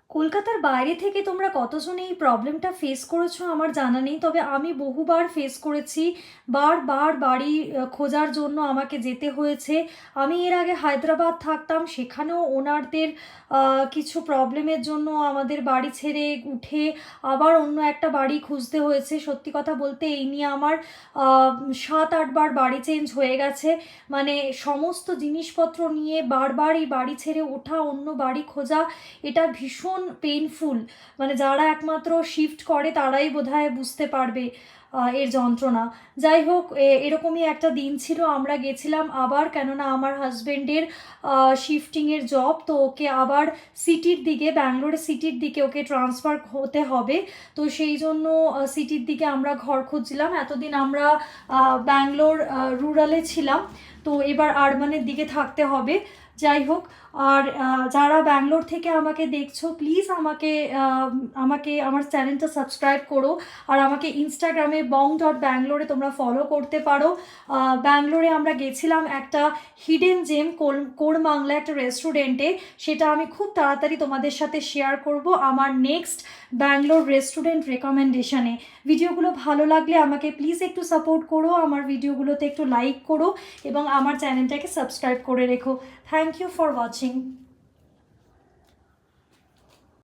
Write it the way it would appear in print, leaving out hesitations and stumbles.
কলকাতার বাইরে থেকে তোমরা কতজন এই প্রবলেমটা ফেস করেছো আমার জানা নেই, তবে আমি বহুবার ফেস করেছি। বারবার বাড়ি খোঁজার জন্য আমাকে যেতে হয়েছে। আমি এর আগে হায়দ্রাবাদ থাকতাম, সেখানেও ওনারদের কিছু প্রবলেমের জন্য আমাদের বাড়ি ছেড়ে উঠে আবার অন্য একটা বাড়ি খুঁজতে হয়েছে। সত্যি কথা বলতে এই নিয়ে আমার 7-8 বার বাড়ি চেঞ্জ হয়ে গেছে। মানে সমস্ত জিনিসপত্র নিয়ে বারবার এই বাড়ি ছেড়ে ওঠা, অন্য বাড়ি খোঁজা, এটা ভীষণ পেইনফুল। মানে যারা একমাত্র শিফট করে তারাই বোধহয় বুঝতে পারবে এর যন্ত্রণা। যাই হোক, এরকমই একটা দিন ছিল। আমরা গেছিলাম আবার, কেননা আমার হাজব্যান্ডের শিফটিংয়ের জব, তো ওকে আবার সিটির দিকে, ব্যাঙ্গালোরের সিটির দিকে ওকে ট্রান্সফার হতে হবে। তো সেই জন্য সিটির দিকে আমরা ঘর খুঁজছিলাম। এতদিন আমরা ব্যাঙ্গালোর রুরালে ছিলাম, তো এবার আরবানের দিকে থাকতে হবে। যাই হোক, আর যারা ব্যাঙ্গালোর থেকে আমাকে দেখছো, প্লিজ আমাকে আমাকে আমার চ্যানেলটা সাবস্ক্রাইব করো। আর আমাকে ইনস্টাগ্রামে bong.bangalore তোমরা ফলো করতে পারো। ব্যাঙ্গালোরে আমরা গেছিলাম একটা হিডেন জেম কোরমাংলা একটা রেস্টুরেন্টে। সেটা আমি খুব তাড়াতাড়ি তোমাদের সাথে শেয়ার করব আমার নেক্সট ব্যাঙ্গালোর রেস্টুরেন্ট রেকমেন্ডেশনে। ভিডিওগুলো ভালো লাগলে আমাকে প্লিজ একটু সাপোর্ট করো, আমার ভিডিওগুলোতে একটু লাইক করো এবং আমার চ্যানেলটাকে সাবস্ক্রাইব করে রেখো। Thank you for watching.